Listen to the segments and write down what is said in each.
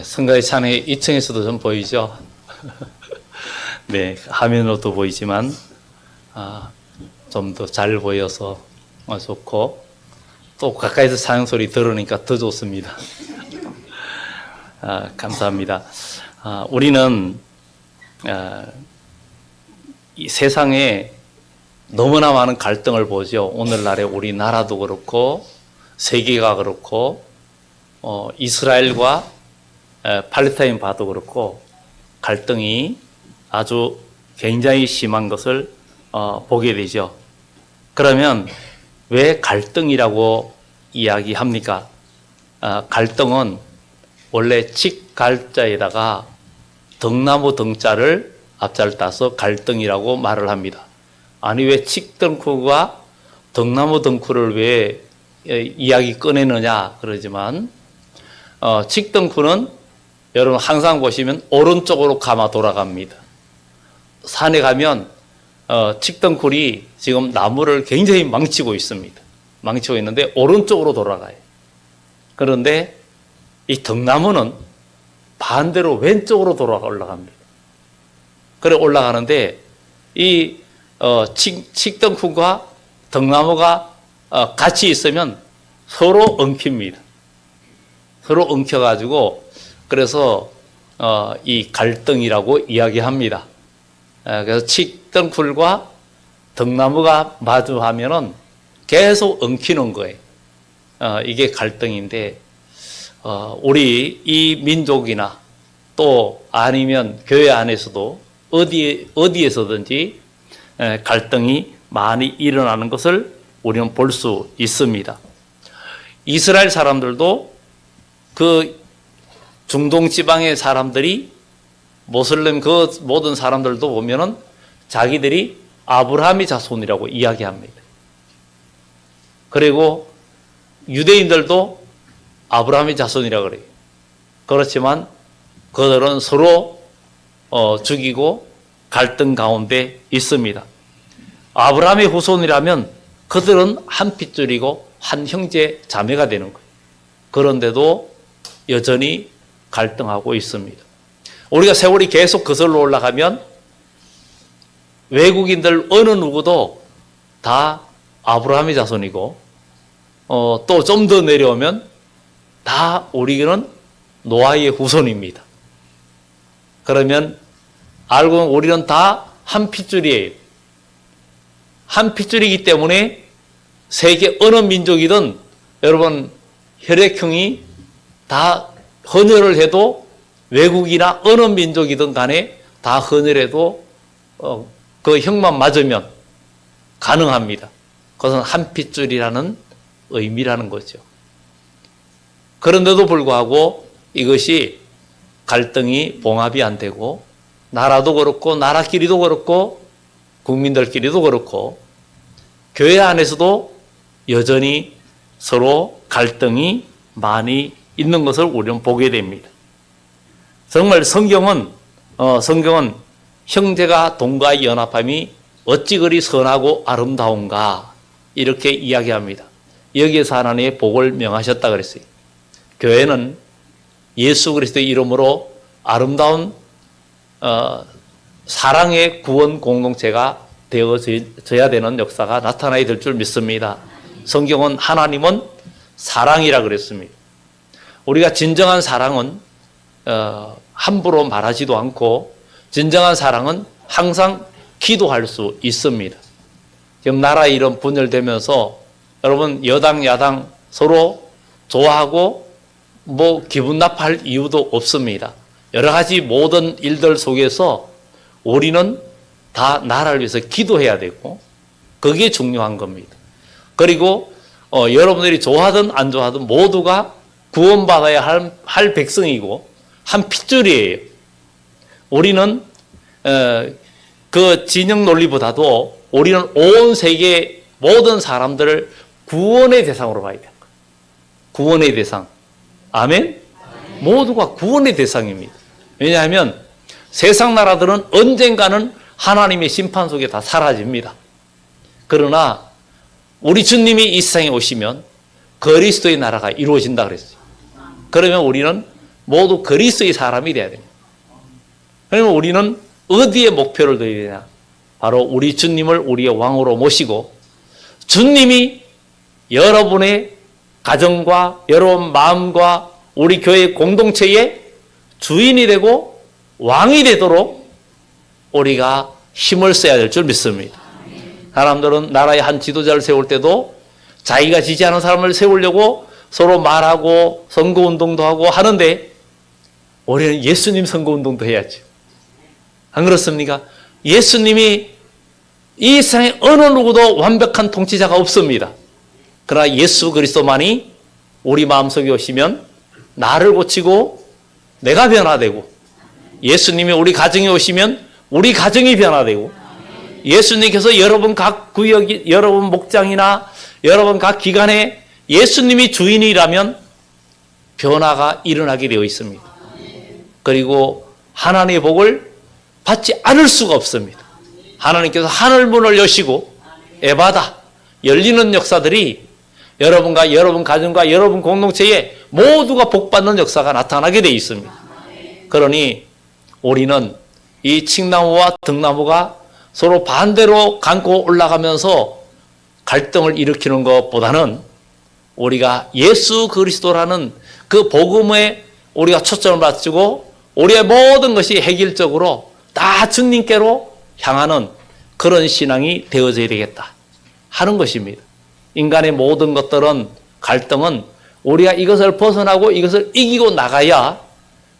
성가의 찬양이 2층에서도 좀 보이죠? 네, 화면으로도 보이지만 좀 더 잘 보여서 좋고, 또 가까이서 찬양 소리 들으니까 더 좋습니다. 감사합니다. 우리는 이 세상에 너무나 많은 갈등을 보죠. 오늘날의 우리나라도 그렇고 세계가 그렇고 이스라엘과 팔레스타인 봐도 그렇고 갈등이 아주 굉장히 심한 것을 보게 되죠. 그러면 왜 갈등이라고 이야기합니까? 갈등은 원래 칡갈자에다가 등나무 등자를 앞자를 따서 갈등이라고 말을 합니다. 아니 왜 칡등쿨과 등나무 등쿨을 왜 이야기 꺼내느냐 그러지만 칡등쿨은 여러분 항상 보시면 오른쪽으로 감아 돌아갑니다. 산에 가면 칡등쿨이 지금 나무를 굉장히 망치고 있습니다. 망치고 있는데 오른쪽으로 돌아가요. 그런데 이 등나무는 반대로 왼쪽으로 올라갑니다. 그래 올라가는데 이 칡등쿨과 등나무가 같이 있으면 서로 엉킵니다. 서로 엉켜가지고 그래서 이 갈등이라고 이야기합니다. 그래서 칡등쿨과 등나무가 마주하면은 계속 엉키는 거예요. 이게 갈등인데 우리 이 민족이나 또 아니면 교회 안에서도 어디에서든지 갈등이 많이 일어나는 것을 우리는 볼 수 있습니다. 이스라엘 사람들도 그 중동 지방의 사람들이 모슬렘 그 모든 사람들도 보면은 자기들이 아브라함의 자손이라고 이야기합니다. 그리고 유대인들도 아브라함의 자손이라고 그래요. 그렇지만 그들은 서로 죽이고 갈등 가운데 있습니다. 아브라함의 후손이라면 그들은 한 핏줄이고 한 형제 자매가 되는 거예요. 그런데도 여전히 갈등하고 있습니다. 우리가 세월이 계속 거슬러 올라가면 외국인들 어느 누구도 다 아브라함의 자손이고 또 좀 더 내려오면 다 우리는 노아의 후손입니다. 그러면 알고 보면 우리는 다 한 핏줄이에요. 한 핏줄이기 때문에 세계 어느 민족이든 여러분 혈액형이 다 헌혈을 해도 외국이나 어느 민족이든 간에 다 헌혈해도 그 형만 맞으면 가능합니다. 그것은 한 핏줄이라는 의미라는 거죠. 그런데도 불구하고 이것이 갈등이 봉합이 안 되고 나라도 그렇고 나라끼리도 그렇고 국민들끼리도 그렇고 교회 안에서도 여전히 서로 갈등이 많이 있는 것을 우리는 보게 됩니다. 정말 성경은 형제가 동거하여 연합함이 어찌 그리 선하고 아름다운가 이렇게 이야기합니다. 여기에서 하나님의 복을 명하셨다 그랬어요. 교회는 예수 그리스도의 이름으로 아름다운 사랑의 구원 공동체가 되어져야 되는 역사가 나타나야 될 줄 믿습니다. 성경은 하나님은 사랑이라 그랬습니다. 우리가 진정한 사랑은 함부로 말하지도 않고 진정한 사랑은 항상 기도할 수 있습니다. 지금 나라 이런 분열되면서 여러분 여당 야당 서로 좋아하고 뭐 기분 나빠할 이유도 없습니다. 여러 가지 모든 일들 속에서 우리는 다 나라를 위해서 기도해야 되고 그게 중요한 겁니다. 그리고 여러분들이 좋아하든 안 좋아하든 모두가 구원받아야 할 백성이고 한 핏줄이에요. 우리는 그 진영 논리보다도 우리는 온 세계 모든 사람들을 구원의 대상으로 봐야 돼요. 구원의 대상. 아멘? 모두가 구원의 대상입니다. 왜냐하면 세상 나라들은 언젠가는 하나님의 심판 속에 다 사라집니다. 그러나 우리 주님이 이 세상에 오시면 그리스도의 나라가 이루어진다 그랬어요. 그러면 우리는 모두 그리스도의 사람이 돼야 됩니다. 그러면 우리는 어디에 목표를 둬야 되냐? 바로 우리 주님을 우리의 왕으로 모시고 주님이 여러분의 가정과 여러분 마음과 우리 교회 공동체의 주인이 되고 왕이 되도록 우리가 힘을 써야 될 줄 믿습니다. 사람들은 나라의 한 지도자를 세울 때도 자기가 지지하는 사람을 세우려고 서로 말하고 선거운동도 하고 하는데 우리는 예수님 선거운동도 해야죠. 안 그렇습니까? 예수님이 이 세상에 어느 누구도 완벽한 통치자가 없습니다. 그러나 예수 그리스도만이 우리 마음속에 오시면 나를 고치고 내가 변화되고, 예수님이 우리 가정에 오시면 우리 가정이 변화되고, 예수님께서 여러분 각 구역, 여러분 목장이나 여러분 각 기관에 예수님이 주인이라면 변화가 일어나게 되어 있습니다. 그리고 하나님의 복을 받지 않을 수가 없습니다. 하나님께서 하늘문을 여시고 에바다 열리는 역사들이 여러분과 여러분 가정과 여러분 공동체에 모두가 복받는 역사가 나타나게 되어 있습니다. 그러니 우리는 이 칡나무와 등나무가 서로 반대로 감고 올라가면서 갈등을 일으키는 것보다는 우리가 예수 그리스도라는 그 복음에 우리가 초점을 맞추고 우리의 모든 것이 획일적으로 다 주님께로 향하는 그런 신앙이 되어져야 되겠다 하는 것입니다. 인간의 모든 것들은, 갈등은 우리가 이것을 벗어나고 이것을 이기고 나가야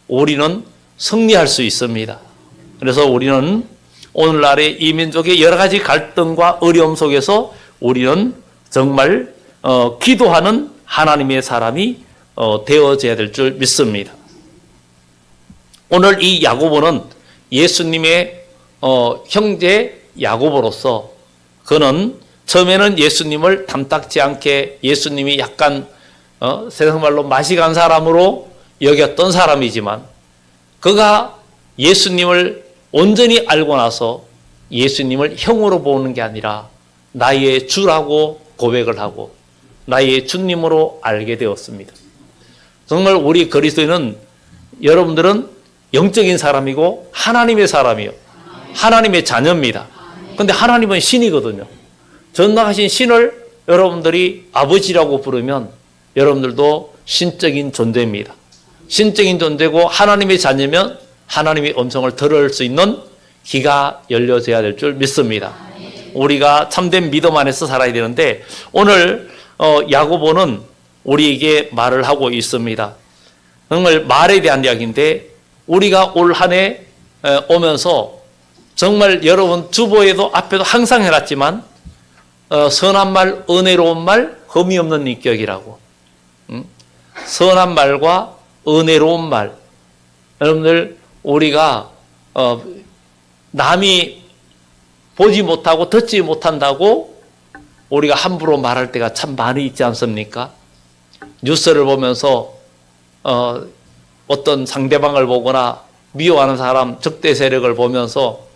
우리는 승리할 수 있습니다. 그래서 우리는 오늘날의 이 민족의 여러 가지 갈등과 어려움 속에서 우리는 정말 기도하는 하나님의 사람이 되어져야 될 줄 믿습니다. 오늘 이 야고보는 예수님의 형제 야고보로서, 그는 처음에는 예수님을 탐탁지 않게, 예수님이 약간 세상말로 맛이 간 사람으로 여겼던 사람이지만, 그가 예수님을 온전히 알고 나서 예수님을 형으로 보는 게 아니라 나의 주라고 고백을 하고 나의 주님으로 알게 되었습니다. 정말 우리 그리스도인은, 여러분들은 영적인 사람이고 하나님의 사람이요, 하나님의 자녀입니다. 그런데 하나님은 신이거든요. 전능하신 신을 여러분들이 아버지라고 부르면 여러분들도 신적인 존재입니다. 신적인 존재고 하나님의 자녀면 하나님의 음성을 들을 수 있는 귀가 열려져야 될 줄 믿습니다. 우리가 참된 믿음 안에서 살아야 되는데, 오늘 야고보는 우리에게 말을 하고 있습니다. 정말 말에 대한 이야기인데, 우리가 올 한 해 오면서 정말 여러분 주보에도 앞에도 항상 해놨지만 선한 말, 은혜로운 말, 흠이 없는 인격이라고. 선한 말과 은혜로운 말. 여러분들, 우리가 남이 보지 못하고 듣지 못한다고 우리가 함부로 말할 때가 참 많이 있지 않습니까? 뉴스를 보면서 어떤 상대방을 보거나 미워하는 사람, 적대 세력을 보면서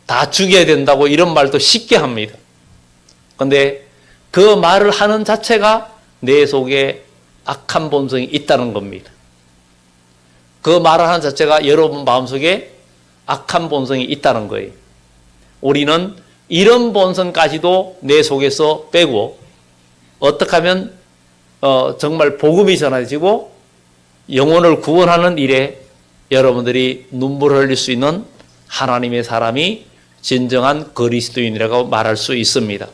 다 죽여야 된다고 이런 말도 쉽게 합니다. 그런데 그 말을 하는 자체가 내 속에 악한 본성이 있다는 겁니다. 그 말을 하는 자체가 여러분 마음속에 악한 본성이 있다는 거예요. 우리는 이런 본성까지도 내 속에서 빼고 어떻게 하면 정말 복음이 전해지고 영혼을 구원하는 일에 여러분들이 눈물을 흘릴 수 있는 하나님의 사람이 진정한 그리스도인이라고 말할 수 있습니다.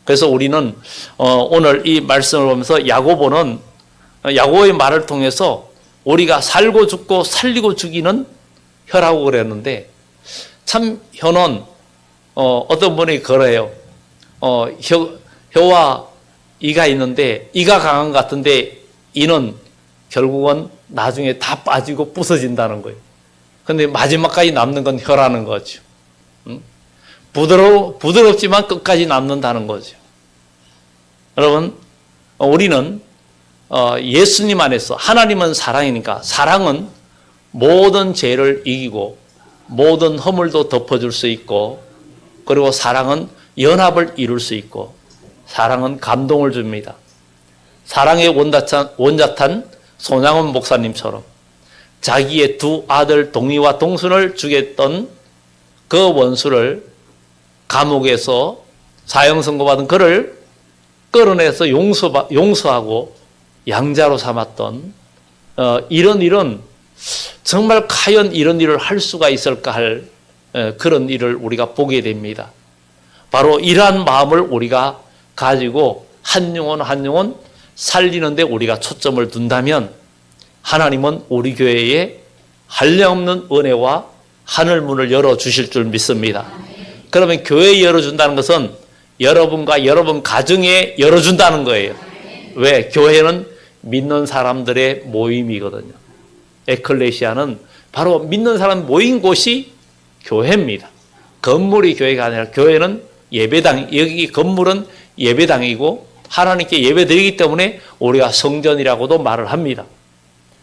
그래서 우리는 오늘 이 말씀을 보면서 야고보는, 야고보의 말을 통해서 우리가 살고 죽고 살리고 죽이는 혀라고 그랬는데, 참 혀는 어떤 분이 그래요. 혀와 이가 있는데 이가 강한 것 같은데 이는 결국은 나중에 다 빠지고 부서진다는 거예요. 그런데 마지막까지 남는 건 혀라는 거죠. 부드럽지만 끝까지 남는다는 거죠. 여러분, 우리는 예수님 안에서, 하나님은 사랑이니까 사랑은 모든 죄를 이기고 모든 허물도 덮어줄 수 있고, 그리고 사랑은 연합을 이룰 수 있고, 사랑은 감동을 줍니다. 사랑의 원자탄 손양원 목사님처럼 자기의 두 아들 동이와 동순을 죽였던 그 원수를 감옥에서 사형 선고받은 그를 끌어내서 용서하고 양자로 삼았던 이런 정말 과연 이런 일을 할 수가 있을까 할 그런 일을 우리가 보게 됩니다. 바로 이러한 마음을 우리가 가지고 한 영혼 한 영혼 살리는데 우리가 초점을 둔다면 하나님은 우리 교회에 한량없는 은혜와 하늘문을 열어주실 줄 믿습니다. 그러면 교회에 열어준다는 것은 여러분과 여러분 가정에 열어준다는 거예요. 왜? 교회는 믿는 사람들의 모임이거든요. 에클레시아는 바로 믿는 사람 모인 곳이 교회입니다. 건물이 교회가 아니라 교회는 예배당, 여기 건물은 예배당이고 하나님께 예배드리기 때문에 우리가 성전이라고도 말을 합니다.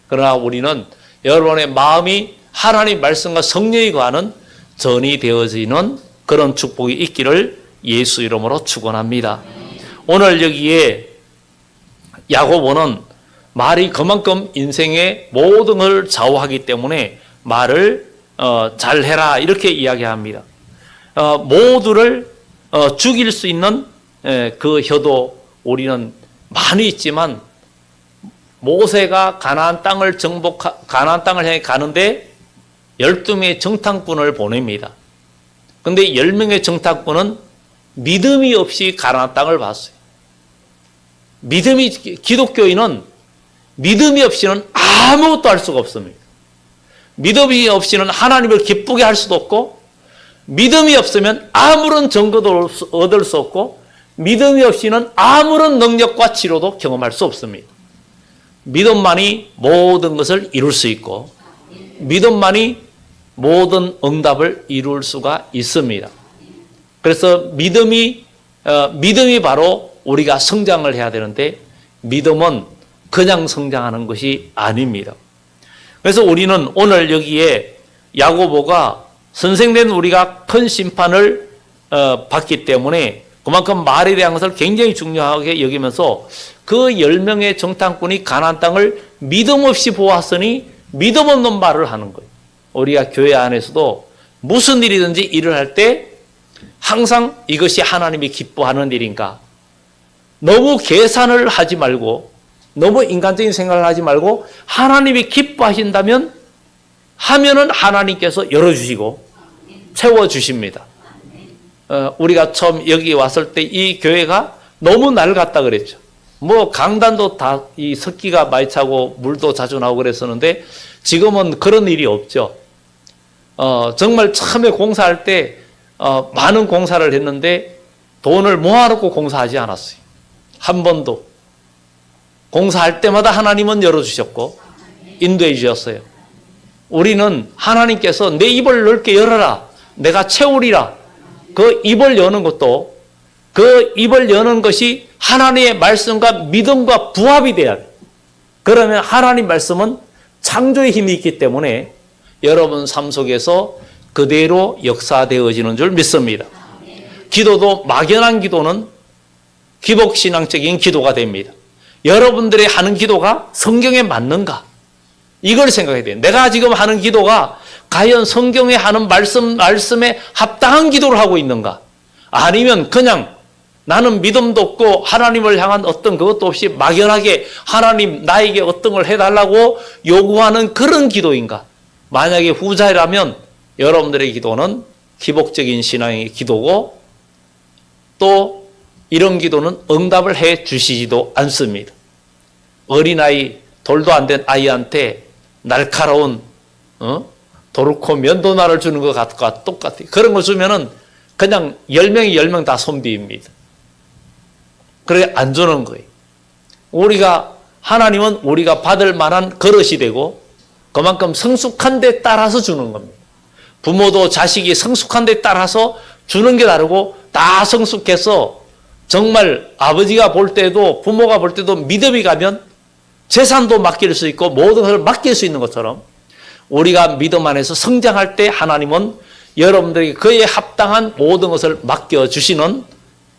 그러나 우리는 여러분의 마음이 하나님 말씀과 성령이 거하는 전이 되어지는 그런 축복이 있기를 예수 이름으로 축원합니다. 오늘 여기에 야고보는 말이 그만큼 인생의 모든 걸 좌우하기 때문에 말을 잘해라 이렇게 이야기합니다. 모두를 죽일 수 있는 그 혀도 우리는 많이 있지만 모세가 가나안 땅을 가나안 땅을 향해 가는데 12명의 정탐꾼을 보냅니다. 그런데 10명의 정탐꾼은 믿음이 없이 가나안 땅을 봤어요. 기독교인은 믿음이 없이는 아무것도 할 수가 없습니다. 믿음이 없이는 하나님을 기쁘게 할 수도 없고, 믿음이 없으면 아무런 증거도 얻을 수 없고, 믿음이 없이는 아무런 능력과 치료도 경험할 수 없습니다. 믿음만이 모든 것을 이룰 수 있고, 믿음만이 모든 응답을 이룰 수가 있습니다. 그래서 믿음이 바로 우리가 성장을 해야 되는데, 믿음은 그냥 성장하는 것이 아닙니다. 그래서 우리는 오늘 여기에 야고보가 선생된 우리가 큰 심판을 받기 때문에 그만큼 말에 대한 것을 굉장히 중요하게 여기면서 그 10명의 정탐꾼이 가나안 땅을 믿음 없이 보았으니 믿음 없는 말을 하는 거예요. 우리가 교회 안에서도 무슨 일이든지 일을 할 때 항상 이것이 하나님이 기뻐하는 일인가, 너무 계산을 하지 말고 너무 인간적인 생각을 하지 말고 하나님이 기뻐하신다면 하면은 하나님께서 열어주시고 채워주십니다. 우리가 처음 여기 왔을 때 이 교회가 너무 낡았다 그랬죠. 뭐 강단도 다 이 습기가 많이 차고 물도 자주 나오고 그랬었는데 지금은 그런 일이 없죠. 정말 처음에 공사할 때 많은 공사를 했는데 돈을 모아놓고 공사하지 않았어요. 한 번도. 공사할 때마다 하나님은 열어주셨고 인도해 주셨어요. 우리는 하나님께서 내 입을 넓게 열어라, 내가 채우리라. 그 입을 여는 것도, 그 입을 여는 것이 하나님의 말씀과 믿음과 부합이 돼야 돼요. 그러면 하나님 말씀은 창조의 힘이 있기 때문에 여러분 삶 속에서 그대로 역사되어지는 줄 믿습니다. 기도도 막연한 기도는 기복신앙적인 기도가 됩니다. 여러분들이 하는 기도가 성경에 맞는가? 이걸 생각해야 돼요. 내가 지금 하는 기도가 과연 성경에 하는 말씀에 합당한 기도를 하고 있는가? 아니면 그냥 나는 믿음도 없고 하나님을 향한 어떤 그것도 없이 막연하게 하나님 나에게 어떤 걸 해달라고 요구하는 그런 기도인가? 만약에 후자라면 여러분들의 기도는 기복적인 신앙의 기도고 또 이런 기도는 응답을 해 주시지도 않습니다. 어린아이, 돌도 안 된 아이한테 날카로운 도르코 면도날을 주는 것 같과 똑같아요. 그런 거 주면은 그냥 10명이 10명 다 손비입니다. 그래 안 주는 거예요. 하나님은 우리가 받을 만한 그릇이 되고 그만큼 성숙한 데 따라서 주는 겁니다. 부모도 자식이 성숙한 데 따라서 주는 게 다르고 다 성숙해서 정말 아버지가 볼 때도 부모가 볼 때도 믿음이 가면 재산도 맡길 수 있고 모든 것을 맡길 수 있는 것처럼 우리가 믿음 안에서 성장할 때 하나님은 여러분들에게 그에 합당한 모든 것을 맡겨주시는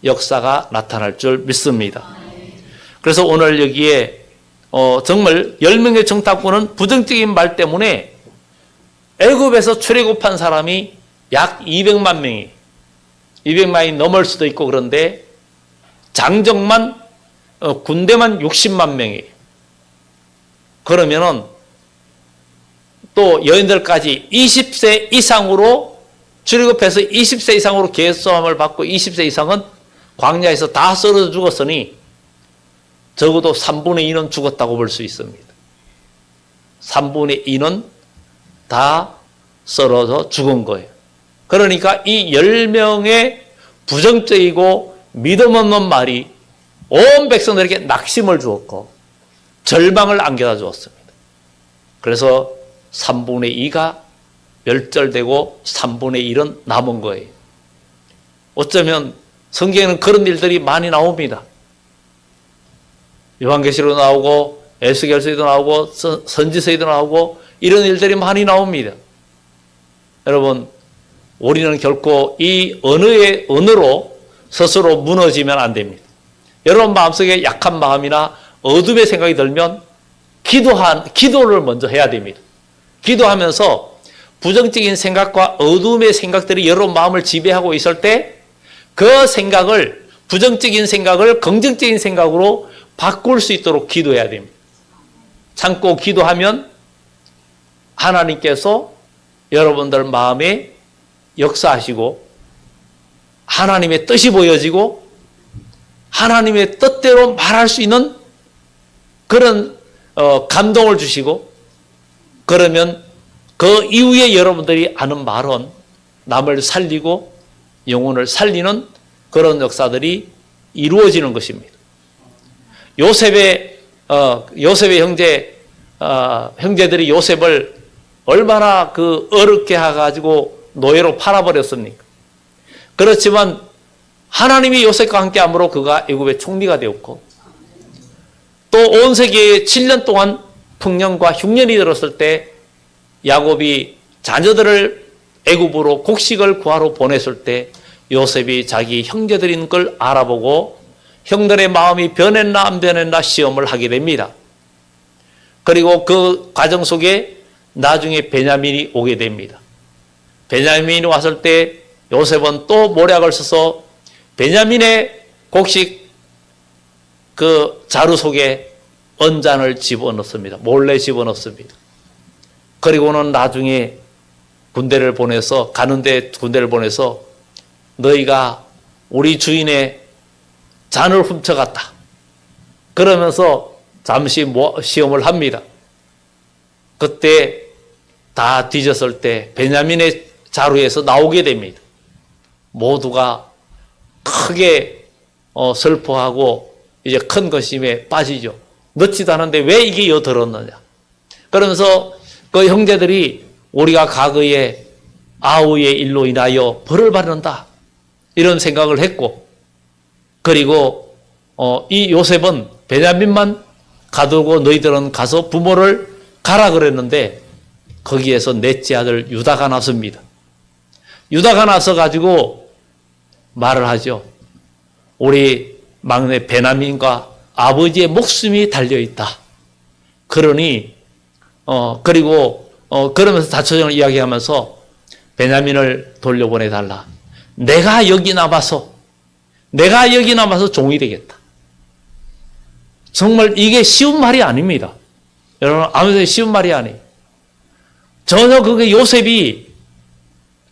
역사가 나타날 줄 믿습니다. 그래서 오늘 여기에 정말 10명의 정탐꾼은 부정적인 말 때문에 애굽에서 출애굽한 사람이 약 200만 명이 200만이 넘을 수도 있고 그런데 장정만 군대만 60만 명이 그러면은 또 여인들까지 20세 이상으로 출애굽해서 20세 이상으로 계수함을 받고 20세 이상은 광야에서 다 썰어져 죽었으니 적어도 3분의 2는 죽었다고 볼 수 있습니다. 3분의 2는 다 썰어져 죽은 거예요. 그러니까 이 10명의 부정적이고 믿음 없는 말이 온 백성들에게 낙심을 주었고 절망을 안겨다 주었습니다. 그래서 3분의 2가 멸절되고 3분의 1은 남은 거예요. 어쩌면 성경에는 그런 일들이 많이 나옵니다. 요한계시록도 나오고 에스겔서에도 나오고 선지서에도 나오고 이런 일들이 많이 나옵니다. 여러분, 우리는 결코 이 언어로 스스로 무너지면 안 됩니다. 여러분 마음속에 약한 마음이나 어둠의 생각이 들면 기도를 먼저 해야 됩니다. 기도하면서 부정적인 생각과 어둠의 생각들이 여러분 마음을 지배하고 있을 때 그 생각을, 부정적인 생각을 긍정적인 생각으로 바꿀 수 있도록 기도해야 됩니다. 참고 기도하면 하나님께서 여러분들 마음에 역사하시고 하나님의 뜻이 보여지고 하나님의 뜻대로 말할 수 있는 그런 감동을 주시고 그러면 그 이후에 여러분들이 하는 말은 남을 살리고 영혼을 살리는 그런 역사들이 이루어지는 것입니다. 요셉의 형제들이 요셉을 얼마나 어렵게 해가지고 노예로 팔아버렸습니까? 그렇지만 하나님이 요셉과 함께함으로 그가 애굽의 총리가 되었고 또 온 세계에 7년 동안 풍년과 흉년이 들었을 때 야곱이 자녀들을 애굽으로 곡식을 구하러 보냈을 때 요셉이 자기 형제들인 걸 알아보고 형들의 마음이 변했나 안 변했나 시험을 하게 됩니다. 그리고 그 과정 속에 나중에 베냐민이 오게 됩니다. 베냐민이 왔을 때 요셉은 또 모략을 써서 베냐민의 곡식 자루 속에 언잔을 집어넣습니다. 몰래 집어넣습니다. 그리고는 나중에 군대를 보내서 너희가 우리 주인의 잔을 훔쳐갔다. 그러면서 잠시 시험을 합니다. 그때 다 뒤졌을 때 베냐민의 자루에서 나오게 됩니다. 모두가 크게 슬퍼하고 이제 큰 근심에 빠지죠. 넣지도 않은데 왜 이게 여들었느냐. 그러면서 그 형제들이 우리가 과거에 아우의 일로 인하여 벌을 받는다. 이런 생각을 했고 그리고 이 요셉은 베냐민만 가두고 너희들은 가서 부모를 가라 그랬는데 거기에서 넷째 아들 유다가 나섭니다. 유다가 나서 가지고 말을 하죠. 우리 막내 베냐민과 아버지의 목숨이 달려있다. 그러니 그러면서 자초정을 이야기하면서 베냐민을 돌려보내달라. 내가 여기 남아서 종이 되겠다. 정말 이게 쉬운 말이 아닙니다. 여러분 아무튼 쉬운 말이 아니에요. 전혀 그게 요셉이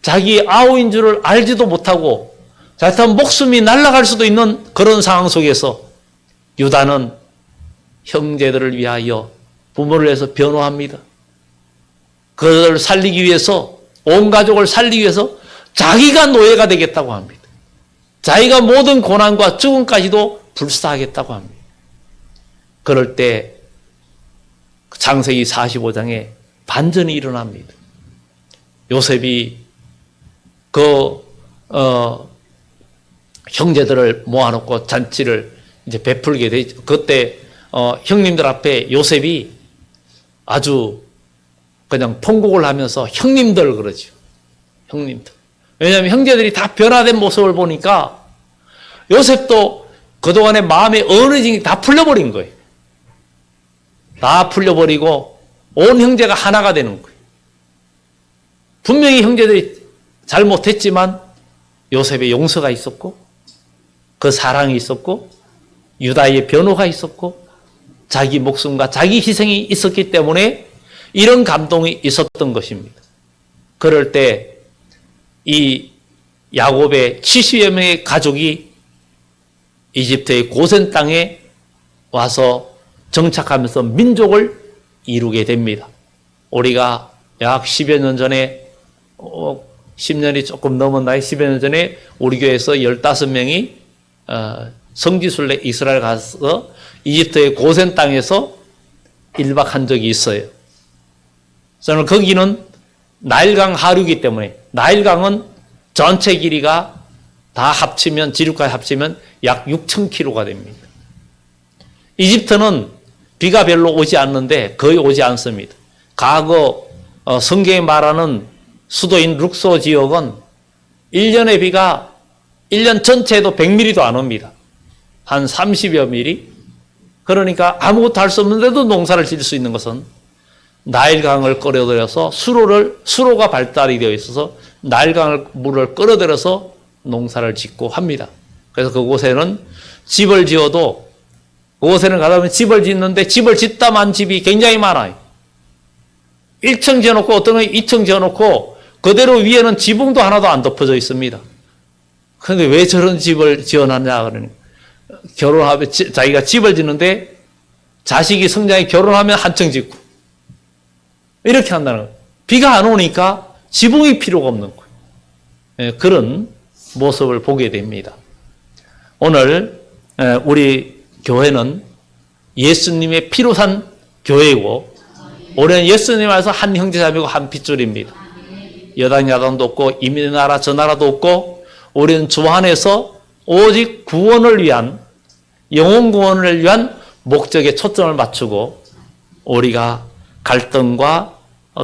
자기 아우인 줄을 알지도 못하고 자칫하면 목숨이 날아갈 수도 있는 그런 상황 속에서 유다는 형제들을 위하여 부모를 위해서 변호합니다. 그들을 살리기 위해서 온 가족을 살리기 위해서 자기가 노예가 되겠다고 합니다. 자기가 모든 고난과 죽음까지도 불사하겠다고 합니다. 그럴 때 창세기 45장에 반전이 일어납니다. 요셉이 형제들을 모아놓고 잔치를 이제 베풀게 되죠. 그때 형님들 앞에 요셉이 아주 그냥 통곡을 하면서 형님들 그러죠. 형님들. 왜냐하면 형제들이 다 변화된 모습을 보니까 요셉도 그동안의 마음의 어느징이 다 풀려버린 거예요. 다 풀려버리고 온 형제가 하나가 되는 거예요. 분명히 형제들이 잘못했지만 요셉의 용서가 있었고 그 사랑이 있었고 유다의 변호가 있었고 자기 목숨과 자기 희생이 있었기 때문에 이런 감동이 있었던 것입니다. 그럴 때 이 야곱의 70여 명의 가족이 이집트의 고센 땅에 와서 정착하면서 민족을 이루게 됩니다. 우리가 약 10여 년 전에 10년이 조금 넘었나요? 10여 년 전에 우리 교회에서 15명이 성지순례 이스라엘 가서 이집트의 고센 땅에서 1박 한 적이 있어요. 저는 거기는 나일강 하류이기 때문에 나일강은 전체 길이가 다 합치면 지류까지 합치면 약 6,000km가 됩니다. 이집트는 비가 별로 오지 않는데 거의 오지 않습니다. 과거 성경이 말하는 수도인 룩소 지역은 1년의 비가 1년 전체에도 100mm도 안 옵니다. 한 30여 mm. 그러니까 아무것도 할 수 없는데도 농사를 지을 수 있는 것은 나일강을 끌어들여서 수로가 발달이 되어 있어서 나일강을 물을 끌어들여서 농사를 짓고 합니다. 그래서 그곳에는 집을 지어도 그곳에는 가다 보면 집을 짓는데 집을 짓다만 집이 굉장히 많아요. 1층 지어놓고 어떤 건 2층 지어놓고 그대로 위에는 지붕도 하나도 안 덮어져 있습니다. 그런데 왜 저런 집을 지어놨냐 그러니 결혼하면 자기가 집을 짓는데 자식이 성장해 결혼하면 한 층 짓고 이렇게 한다는 거예요. 비가 안 오니까 지붕이 필요가 없는 거예요. 그런 모습을 보게 됩니다. 오늘 우리 교회는 예수님의 피로 산 교회이고 올해는 예수님 안에서 한 형제자매고 한 핏줄입니다. 여당 야당도 없고 이 나라 저 나라도 없고 우리는 주 안에서 오직 구원을 위한 영혼 구원을 위한 목적에 초점을 맞추고 우리가 갈등과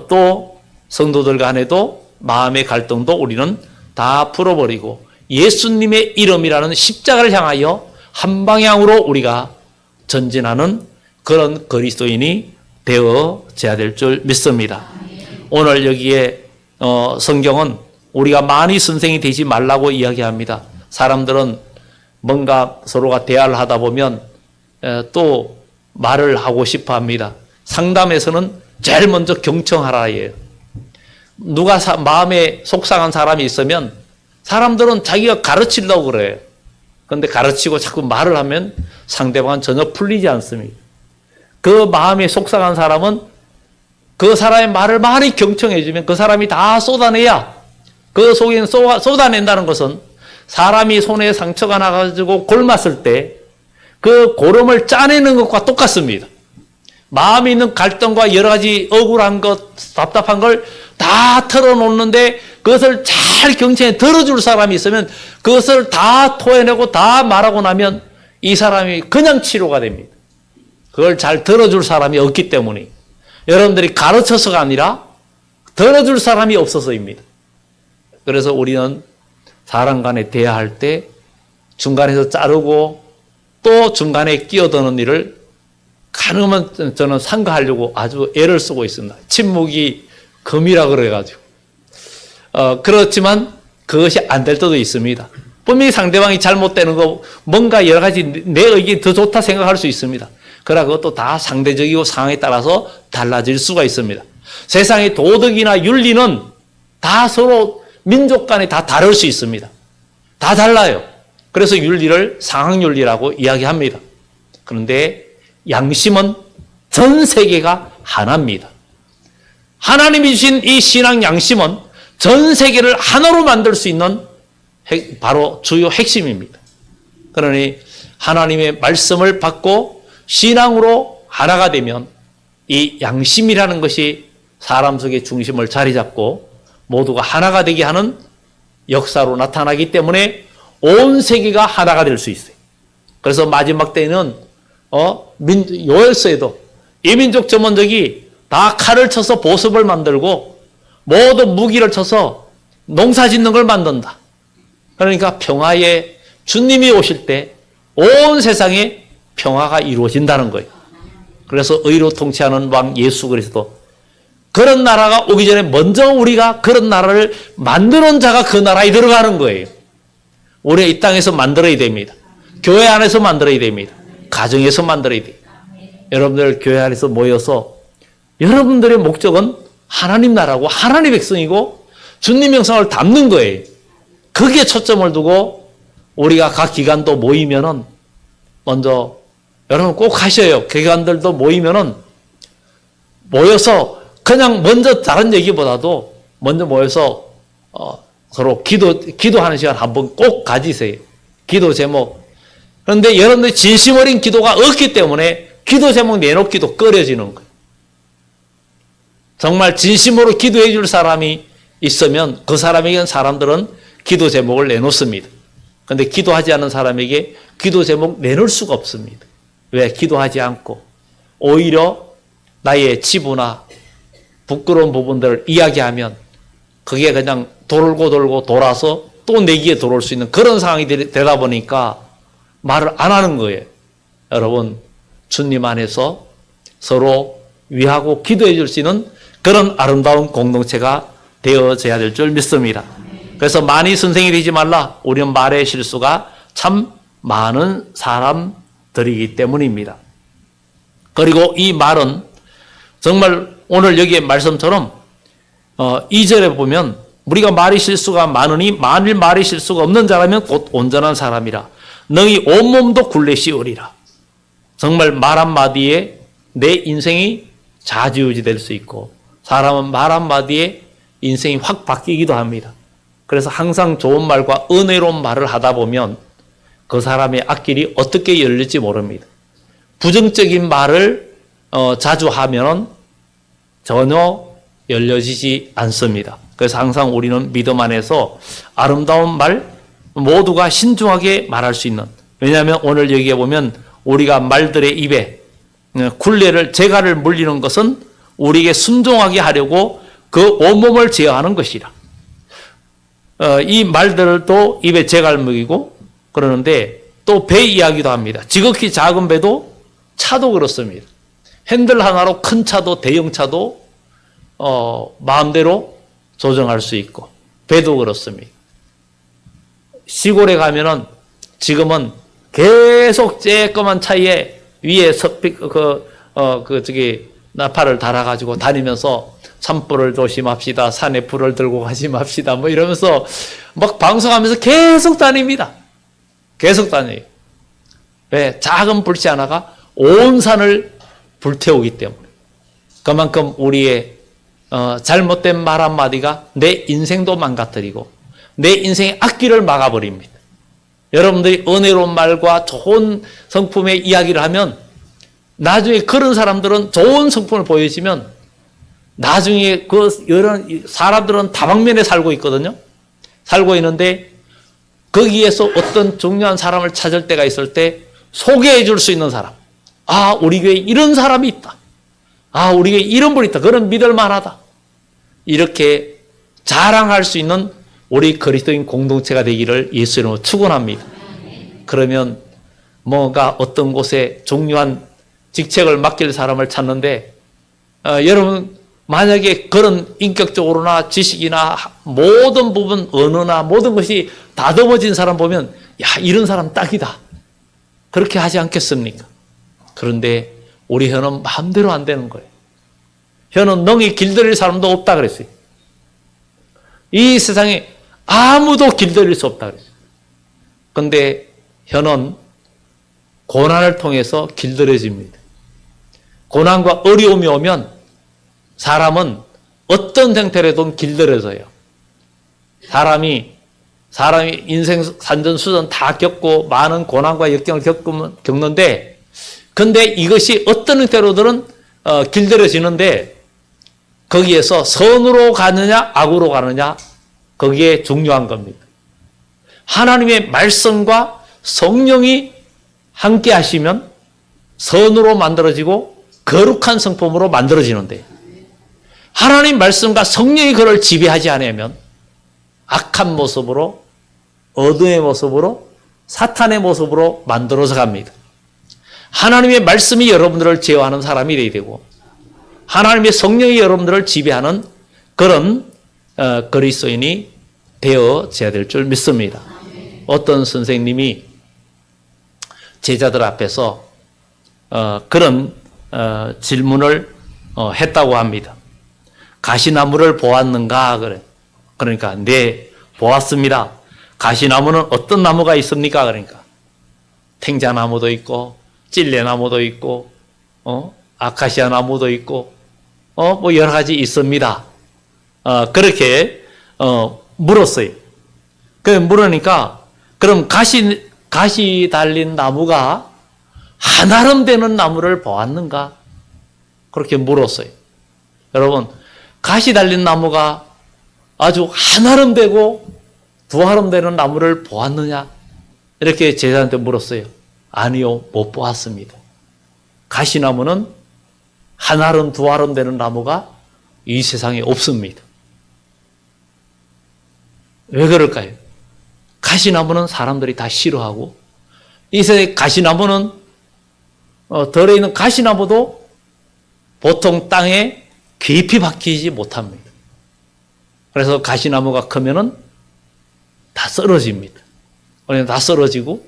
또 성도들 간에도 마음의 갈등도 우리는 다 풀어버리고 예수님의 이름이라는 십자가를 향하여 한 방향으로 우리가 전진하는 그런 그리스도인이 되어져야 될 줄 믿습니다. 오늘 여기에 성경은 우리가 많이 선생이 되지 말라고 이야기합니다. 사람들은 뭔가 서로가 대화를 하다 보면 또 말을 하고 싶어 합니다. 상담에서는 제일 먼저 경청하라예요. 누가 마음에 속상한 사람이 있으면 사람들은 자기가 가르치려고 그래요. 그런데 가르치고 자꾸 말을 하면 상대방은 전혀 풀리지 않습니다. 그 마음에 속상한 사람은 그 사람의 말을 많이 경청해 주면 그 사람이 다 쏟아내야 그 속에 쏟아낸다는 것은 사람이 손에 상처가 나가지고 골맞을 때 그 고름을 짜내는 것과 똑같습니다. 마음에 있는 갈등과 여러 가지 억울한 것, 답답한 걸 다 털어놓는데 그것을 잘 경청해 들어줄 사람이 있으면 그것을 다 토해내고 다 말하고 나면 이 사람이 그냥 치료가 됩니다. 그걸 잘 들어줄 사람이 없기 때문에 여러분들이 가르쳐서가 아니라 들어줄 사람이 없어서입니다. 그래서 우리는 사람 간에 대화할 때 중간에서 자르고 또 중간에 끼어드는 일을 가능하면 저는 삼가하려고 아주 애를 쓰고 있습니다. 침묵이 금이라 그래가지고. 그렇지만 그것이 안 될 때도 있습니다. 분명히 상대방이 잘못되는 거 뭔가 여러 가지 내 의견이 더 좋다 생각할 수 있습니다. 그러나 그것도 다 상대적이고 상황에 따라서 달라질 수가 있습니다. 세상의 도덕이나 윤리는 다 서로 민족 간에 다 다를 수 있습니다. 다 달라요. 그래서 윤리를 상황윤리라고 이야기합니다. 그런데 양심은 전 세계가 하나입니다. 하나님이 주신 이 신앙 양심은 전 세계를 하나로 만들 수 있는 바로 주요 핵심입니다. 그러니 하나님의 말씀을 받고 신앙으로 하나가 되면 이 양심이라는 것이 사람 속의 중심을 자리 잡고 모두가 하나가 되게 하는 역사로 나타나기 때문에 온 세계가 하나가 될 수 있어요. 그래서 마지막 때에는 요엘서에도 이민족 전원적이 다 칼을 쳐서 보습을 만들고 모두 무기를 쳐서 농사 짓는 걸 만든다. 그러니까 평화의 주님이 오실 때 온 세상에 평화가 이루어진다는 거예요. 그래서 의로 통치하는 왕 예수 그리스도. 그런 나라가 오기 전에 먼저 우리가 그런 나라를 만드는 자가 그 나라에 들어가는 거예요. 우리 이 땅에서 만들어야 됩니다. 교회 안에서 만들어야 됩니다. 가정에서 만들어야 돼요. 여러분들 교회 안에서 모여서 여러분들의 목적은 하나님 나라고 하나님 백성이고 주님 영상을 담는 거예요. 거기에 초점을 두고 우리가 각 기관도 모이면은 먼저 여러분 꼭 하셔요. 기관들도 모이면은 모여서 그냥 먼저 다른 얘기보다도 먼저 모여서 서로 기도하는 시간 한번 꼭 가지세요. 기도 제목. 그런데 여러분들 진심 어린 기도가 없기 때문에 기도 제목 내놓기도 꺼려지는 거예요. 정말 진심으로 기도해 줄 사람이 있으면 그 사람에게는 사람들은 기도 제목을 내놓습니다. 그런데 기도하지 않는 사람에게 기도 제목 내놓을 수가 없습니다. 왜? 기도하지 않고 오히려 나의 치부나 부끄러운 부분들을 이야기하면 그게 그냥 돌고 돌아서 또 내기에 들어올 수 있는 그런 상황이 되다 보니까 말을 안 하는 거예요. 여러분, 주님 안에서 서로 위하고 기도해 줄 수 있는 그런 아름다운 공동체가 되어져야 될 줄 믿습니다. 그래서 많이 선생이 되지 말라. 우리는 말의 실수가 참 많은 사람들이기 때문입니다. 그리고 이 말은 정말 오늘 여기의 말씀처럼 2절에 보면 우리가 말의 실수가 많으니 만일 말의 실수가 없는 자라면 곧 온전한 사람이라. 너희 온몸도 굴레시오리라. 정말 말 한마디에 내 인생이 좌지우지 될 수 있고 사람은 말 한마디에 인생이 확 바뀌기도 합니다. 그래서 항상 좋은 말과 은혜로운 말을 하다 보면 그 사람의 앞길이 어떻게 열릴지 모릅니다. 부정적인 말을 자주 하면 전혀 열려지지 않습니다. 그래서 항상 우리는 믿음 안에서 아름다운 말 모두가 신중하게 말할 수 있는, 왜냐하면 오늘 여기에 보면 우리가 말들의 입에 굴레를 재갈을 물리는 것은 우리에게 순종하게 하려고 그 온몸을 제어하는 것이라. 이 말들도 입에 재갈 먹이고 그러는데 또 배 이야기도 합니다. 지극히 작은 배도 차도 그렇습니다. 핸들 하나로 큰 차도 대형 차도 마음대로 조정할 수 있고 배도 그렇습니다. 시골에 가면은 지금은 계속 쬐끄만 차에 위에 나팔을 달아가지고 다니면서 산불을 조심합시다. 산에 불을 들고 가지 맙시다. 뭐 이러면서 막 방송하면서 계속 다닙니다. 계속 다녀요. 왜? 작은 불씨 하나가 온 산을 불태우기 때문에. 그만큼 우리의 잘못된 말 한마디가 내 인생도 망가뜨리고 내 인생의 앞길을 막아버립니다. 여러분들이 은혜로운 말과 좋은 성품의 이야기를 하면 나중에 그런 사람들은 좋은 성품을 보여주면 나중에 이런 사람들은 다방면에 살고 있거든요. 살고 있는데 거기에서 어떤 중요한 사람을 찾을 때가 있을 때 소개해 줄 수 있는 사람. 아, 우리 교회에 이런 사람이 있다. 아, 우리 교회에 이런 분이 있다. 그런 믿을 만하다. 이렇게 자랑할 수 있는 우리 그리스도인 공동체가 되기를 예수 이름으로 축원합니다. 그러면 뭔가 어떤 곳에 중요한 직책을 맡길 사람을 찾는데 여러분 만약에 그런 인격적으로나 지식이나 모든 부분 언어나 모든 것이 다듬어진 사람 보면 야, 이런 사람 딱이다. 그렇게 하지 않겠습니까? 그런데 우리 혀는 마음대로 안 되는 거예요. 혀는 능히 길들일 사람도 없다 그랬어요. 이 세상에 아무도 길들일 수 없다 그랬어요. 그런데 혀는 고난을 통해서 길들여집니다. 고난과 어려움이 오면 사람은 어떤 형태로든 길들여져요. 사람이 인생 산전수전 다 겪고 많은 고난과 역경을 겪는데 근데 이것이 어떤 형태로든 길들여지는데 거기에서 선으로 가느냐 악으로 가느냐 거기에 중요한 겁니다. 하나님의 말씀과 성령이 함께 하시면 선으로 만들어지고 거룩한 성품으로 만들어지는데 하나님 말씀과 성령이 그를 지배하지 않으면 악한 모습으로 어둠의 모습으로 사탄의 모습으로 만들어져 갑니다. 하나님의 말씀이 여러분들을 제어하는 사람이 되어야 되고 하나님의 성령이 여러분들을 지배하는 그런 그리스도인이 되어져야 될 줄 믿습니다. 어떤 선생님이 제자들 앞에서 그런 질문을 했다고 합니다. 가시나무를 보았는가? 그래. 그러니까 네, 보았습니다. 가시나무는 어떤 나무가 있습니까? 그러니까 탱자나무도 있고 찔레나무도 있고 아카시아 나무도 있고 뭐 여러 가지 있습니다. 그렇게 물었어요. 그 물으니까 그럼 가시 달린 나무가 한아름 되는 나무를 보았는가? 그렇게 물었어요. 여러분, 가시 달린 나무가 아주 한아름 되고 두아름 되는 나무를 보았느냐? 이렇게 제자한테 물었어요. 아니요, 못 보았습니다. 가시나무는 한아름 두아름 되는 나무가 이 세상에 없습니다. 왜 그럴까요? 가시나무는 사람들이 다 싫어하고 이 세상에 가시나무는 덜에 있는 가시나무도 보통 땅에 깊이 박히지 못합니다. 그래서 가시나무가 크면은 다 쓰러집니다. 다 쓰러지고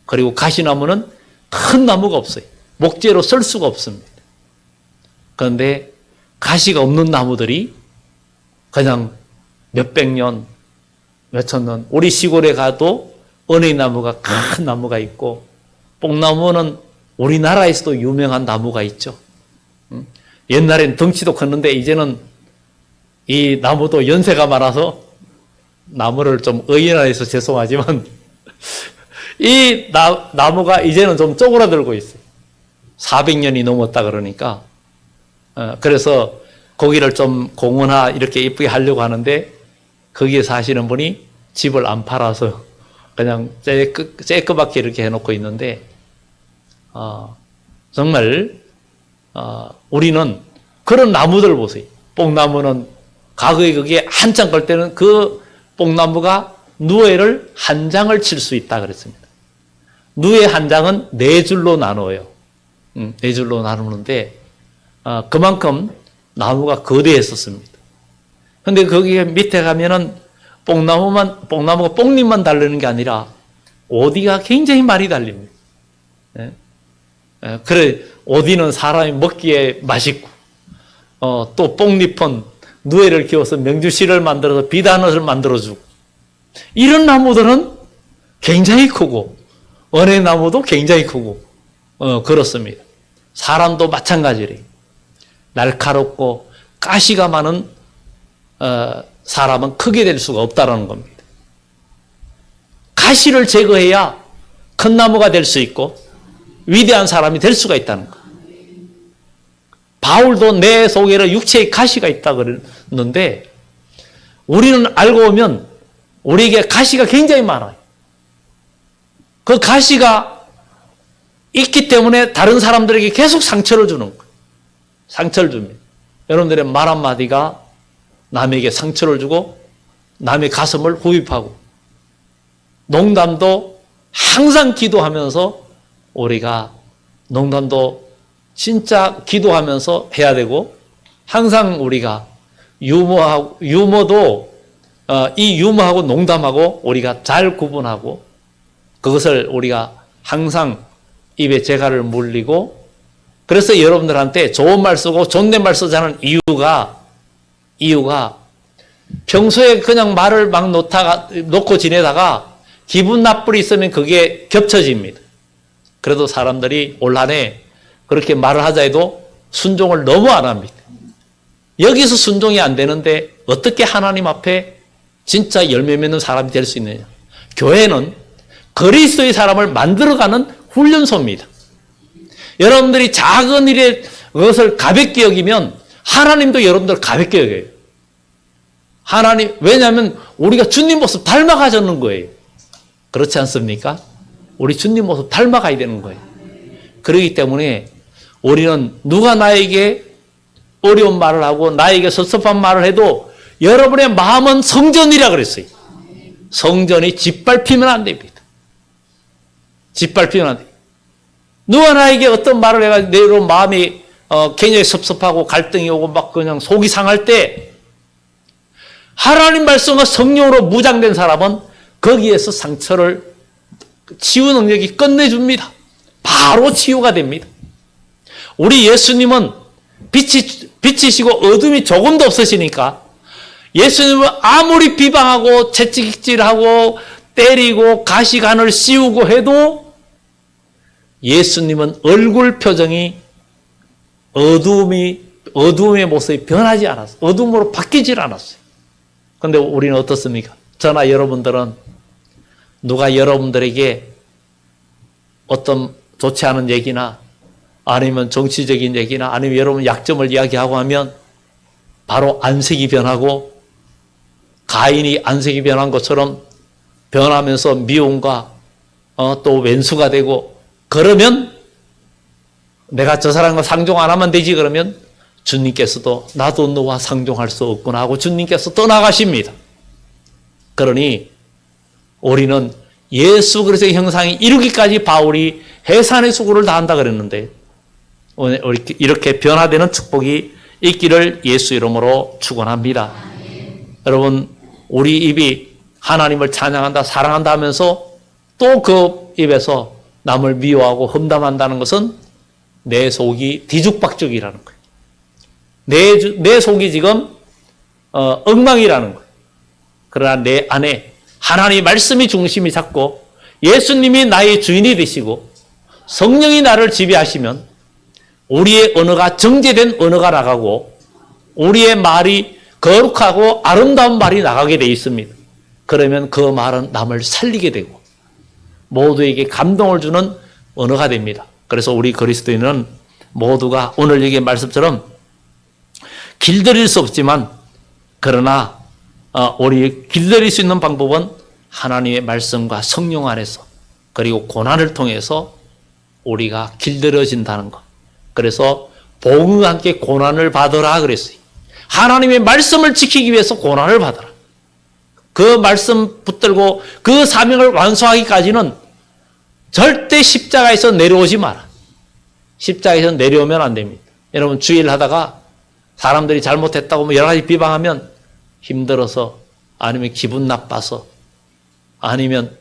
그리고 가시나무는 큰 나무가 없어요. 목재로 쓸 수가 없습니다. 그런데 가시가 없는 나무들이 그냥 몇백 년, 몇천 년, 우리 시골에 가도 은행나무가 큰 나무가 있고 뽕나무는 우리나라에서도 유명한 나무가 있죠. 옛날엔 덩치도 컸는데 이제는 이 나무도 연세가 많아서 나무를 좀 의인화해서 죄송하지만 이 나무가 이제는 좀 쪼그라들고 있어요. 400년이 넘었다 그러니까 그래서 거기를 좀 공원화 이렇게 예쁘게 하려고 하는데 거기에 사시는 분이 집을 안 팔아서 그냥 쬐끄맣게 이렇게 해놓고 있는데 정말 우리는 그런 나무들 보세요. 뽕나무는 과거에 그게 한창 걸 때는 그 뽕나무가 누에를 한 장을 칠 수 있다 그랬습니다. 누에 한 장은 네 줄로 나눠요. 네 줄로 나누는데 그만큼 나무가 거대했었습니다. 근데 거기 밑에 가면은 뽕나무가 뽕잎만 달리는 게 아니라 오디가 굉장히 많이 달립니다. 그래, 오디는 사람이 먹기에 맛있고, 또 뽕잎은 누에를 키워서 명주실을 만들어서 비단옷을 만들어주고, 이런 나무들은 굉장히 크고, 은행나무도 굉장히 크고, 그렇습니다. 사람도 마찬가지래요. 날카롭고 가시가 많은 사람은 크게 될 수가 없다는 겁니다. 가시를 제거해야 큰 나무가 될 수 있고 위대한 사람이 될 수가 있다는 거. 바울도 내 속에는 육체의 가시가 있다 그랬는데 우리는 알고 보면 우리에게 가시가 굉장히 많아요. 그 가시가 있기 때문에 다른 사람들에게 계속 상처를 주는 거예요. 상처를 줍니다. 여러분들의 말 한마디가 남에게 상처를 주고 남의 가슴을 후입하고 농담도 항상 기도하면서 우리가 농담도 진짜 기도하면서 해야 되고 항상 우리가 유머도 이 유머하고 농담하고 우리가 잘 구분하고 그것을 우리가 항상 입에 재갈을 물리고 그래서 여러분들한테 좋은 말 쓰고 존댓말 쓰자는 이유가 평소에 그냥 말을 막 놓고 지내다가 기분 나쁠 일 있으면 그게 겹쳐집니다. 그래도 사람들이 올 한 해 그렇게 말을 하자 해도 순종을 너무 안 합니다. 여기서 순종이 안 되는데 어떻게 하나님 앞에 진짜 열매 맺는 사람이 될 수 있느냐. 교회는 그리스도의 사람을 만들어가는 훈련소입니다. 여러분들이 작은 일에 그것을 가볍게 여기면 하나님도 여러분들을 가볍게 여겨요. 왜냐하면 우리가 주님 모습 닮아가자는 거예요. 그렇지 않습니까? 우리 주님 모습 닮아가야 되는 거예요. 그렇기 때문에 우리는 누가 나에게 어려운 말을 하고 나에게 섭섭한 말을 해도 여러분의 마음은 성전이라 그랬어요. 성전이 짓밟히면 안 됩니다. 짓밟히면 안 돼요. 누가 나에게 어떤 말을 해가지고 내로 마음이 굉장히 섭섭하고 갈등이 오고 막 그냥 속이 상할 때 하나님 말씀과 성령으로 무장된 사람은 거기에서 상처를 치유 능력이 끝내줍니다. 바로 치유가 됩니다. 우리 예수님은 빛이시고 어둠이 조금도 없으시니까 예수님은 아무리 비방하고 채찍질하고 때리고 가시관을 씌우고 해도 예수님은 얼굴 표정이 어두움의 모습이 변하지 않았어요. 어둠으로 바뀌질 않았어요. 그런데 우리는 어떻습니까? 저나 여러분들은 누가 여러분들에게 어떤 좋지 않은 얘기나 아니면 정치적인 얘기나 아니면 여러분 약점을 이야기하고 하면 바로 안색이 변하고 가인이 안색이 변한 것처럼 변하면서 미움과 또 왼수가 되고 그러면 내가 저 사람과 상종 안 하면 되지 그러면 주님께서도 나도 너와 상종할 수 없구나 하고 주님께서 떠나가십니다. 그러니 우리는 예수 그리스도의 형상이 이루기까지 바울이 해산의 수고를 다한다 그랬는데 오늘 이렇게 변화되는 축복이 있기를 예수 이름으로 축원합니다. 여러분 우리 입이 하나님을 찬양한다 사랑한다 하면서 또 그 입에서 남을 미워하고 험담한다는 것은 내 속이 뒤죽박죽이라는 거예요. 내 속이 지금 엉망이라는 거예요. 그러나 내 안에 하나님의 말씀이 중심이 잡고 예수님이 나의 주인이 되시고 성령이 나를 지배하시면 우리의 언어가 정제된 언어가 나가고 우리의 말이 거룩하고 아름다운 말이 나가게 되어 있습니다. 그러면 그 말은 남을 살리게 되고 모두에게 감동을 주는 언어가 됩니다. 그래서 우리 그리스도인은 모두가 오늘 얘기의 말씀처럼 길들일 수 없지만 그러나 우리 길들일 수 있는 방법은 하나님의 말씀과 성령 안에서 그리고 고난을 통해서 우리가 길들여진다는 것. 그래서 복음과 함께 고난을 받으라 그랬어요. 하나님의 말씀을 지키기 위해서 고난을 받으라. 그 말씀 붙들고 그 사명을 완수하기까지는 절대 십자가에서 내려오지 마라. 십자가에서 내려오면 안 됩니다. 여러분 주일 하다가 사람들이 잘못했다고 여러 가지 비방하면 힘들어서 아니면 기분 나빠서 아니면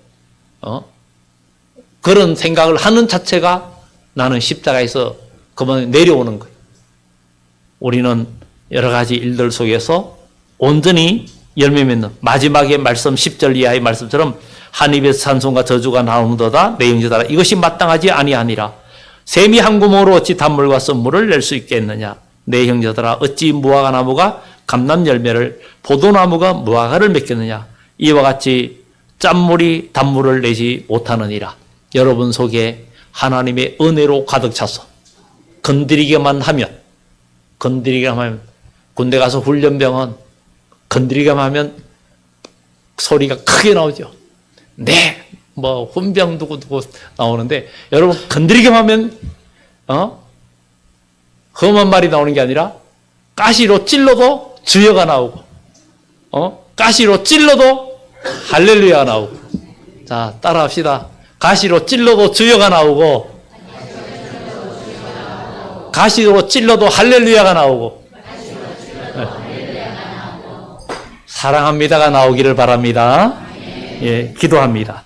그런 생각을 하는 자체가 나는 십자가에서 그만 내려오는 거예요. 우리는 여러 가지 일들 속에서 온전히 열매 맺는 마지막의 말씀 10절 이하의 말씀처럼 한 입에서 찬송과 저주가 나오는도다 내 형제들아 이것이 마땅하지 아니하니라. 샘이 한 구멍으로 어찌 단물과 썬물을 낼 수 있겠느냐. 내 형제들아 어찌 무화과 나무가 감람 열매를 포도나무가 무화과를 맺겠느냐. 이와 같이 짠물이 단물을 내지 못하느니라. 여러분 속에 하나님의 은혜로 가득 차서 건드리기만 하면 군대 가서 훈련병은 건드리기만 하면 소리가 크게 나오죠. 네, 훈병 누구 나오는데 여러분 건드리기만 하면 험한 말이 나오는 게 아니라 가시로 찔러도 주여가 나오고 가시로 찔러도 할렐루야가 나오고 자 따라합시다. 가시로 찔러도 주여가 나오고 가시로 찔러도 할렐루야가 나오고 사랑합니다가 나오기를 바랍니다. 예, 기도합니다.